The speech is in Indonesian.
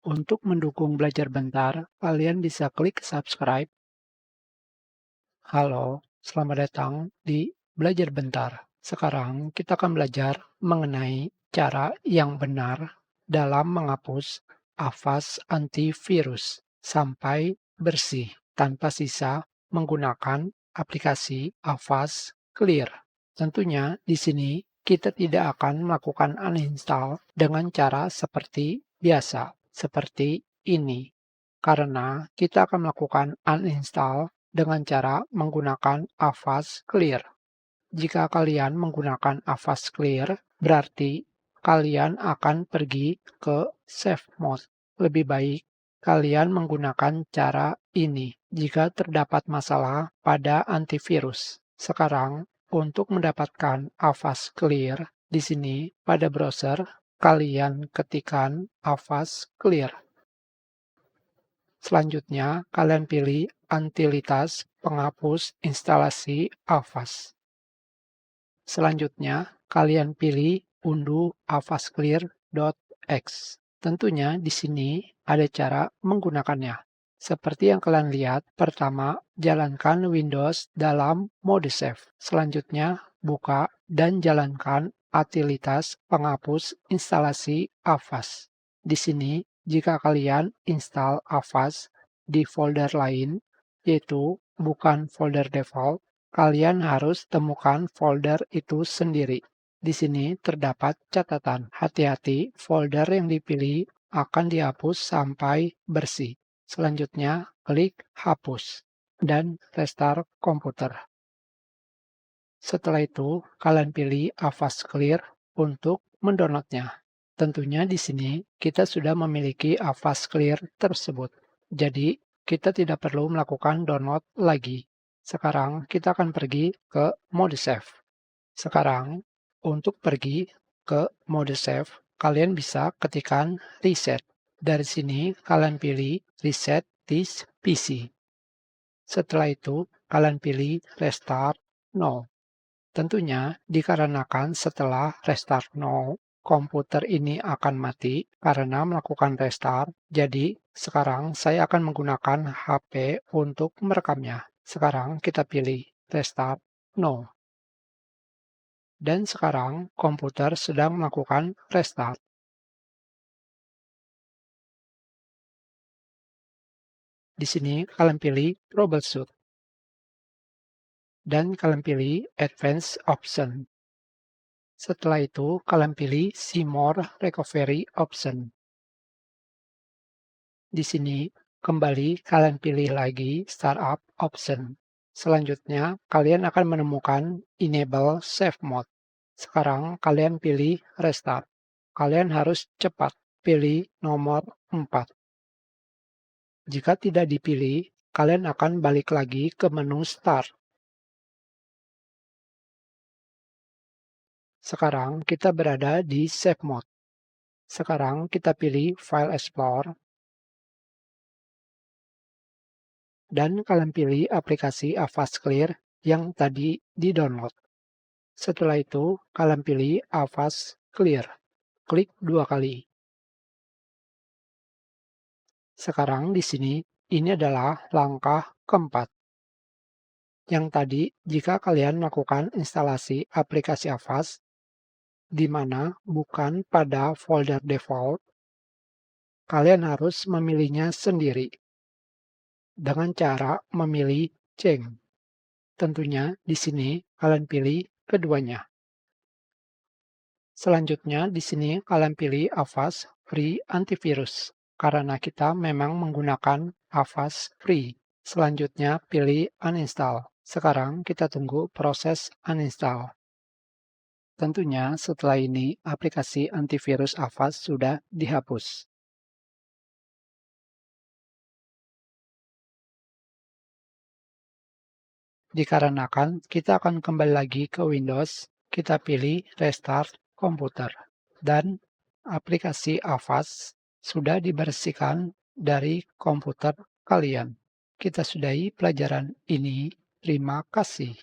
Untuk mendukung Belajar Bentar, kalian bisa klik subscribe. Halo, selamat datang di Belajar Bentar. Sekarang kita akan belajar mengenai cara yang benar dalam menghapus Avast antivirus sampai bersih tanpa sisa menggunakan aplikasi Avast Clear. Tentunya di sini kita tidak akan melakukan uninstall dengan cara seperti biasa, seperti ini. Karena kita akan melakukan uninstall dengan cara menggunakan Avast Clear. Jika kalian menggunakan Avast Clear, berarti kalian akan pergi ke Safe Mode. Lebih baik kalian menggunakan cara ini jika terdapat masalah pada antivirus. Sekarang, untuk mendapatkan Avast Clear, di sini pada browser, kalian ketikkan Avast Clear. Selanjutnya, kalian pilih Utilitas penghapus instalasi Avast. Selanjutnya, kalian pilih unduh avastclear.x. Tentunya di sini ada cara menggunakannya. Seperti yang kalian lihat, pertama, jalankan Windows dalam mode save. Selanjutnya, buka dan jalankan Utilitas penghapus instalasi Avast. Di sini, jika kalian install Avast di folder lain, yaitu bukan folder default, kalian harus temukan folder itu sendiri. Di sini terdapat catatan. Hati-hati, folder yang dipilih akan dihapus sampai bersih. Selanjutnya, klik hapus dan restart komputer. Setelah itu, kalian pilih Avast Clear untuk mendownloadnya. Tentunya di sini kita sudah memiliki Avast Clear tersebut. Jadi, kita tidak perlu melakukan download lagi. Sekarang kita akan pergi ke mode save. Sekarang, untuk pergi ke mode save, kalian bisa ketikkan reset. Dari sini, kalian pilih reset this PC. Setelah itu, kalian pilih restart now. Tentunya dikarenakan setelah restart now, komputer ini akan mati karena melakukan restart. Jadi, sekarang saya akan menggunakan HP untuk merekamnya. Sekarang kita pilih restart now. Dan sekarang komputer sedang melakukan restart. Di sini kalian pilih troubleshoot. Dan kalian pilih advanced option. Setelah itu kalian pilih see more recovery option. Di sini kembali kalian pilih lagi startup option. Selanjutnya kalian akan menemukan enable safe mode. Sekarang kalian pilih restart. Kalian harus cepat pilih nomor 4. Jika tidak dipilih, kalian akan balik lagi ke menu start. Sekarang kita berada di safe mode. Sekarang kita pilih file explorer. Dan kalian pilih aplikasi Avast Clear yang tadi di-download. Setelah itu, kalian pilih Avast Clear. Klik 2 kali. Sekarang di sini, ini adalah langkah keempat. Yang tadi, jika kalian melakukan instalasi aplikasi Avast, di mana bukan pada folder default, kalian harus memilihnya sendiri dengan cara memilih change. Tentunya di sini kalian pilih keduanya. Selanjutnya di sini kalian pilih Avast Free Antivirus karena kita memang menggunakan Avast Free. Selanjutnya pilih uninstall. Sekarang kita tunggu proses uninstall. Tentunya setelah ini aplikasi antivirus Avast sudah dihapus. Dikarenakan kita akan kembali lagi ke Windows, kita pilih Restart Komputer. Dan aplikasi Avast sudah dibersihkan dari komputer kalian. Kita sudahi pelajaran ini. Terima kasih.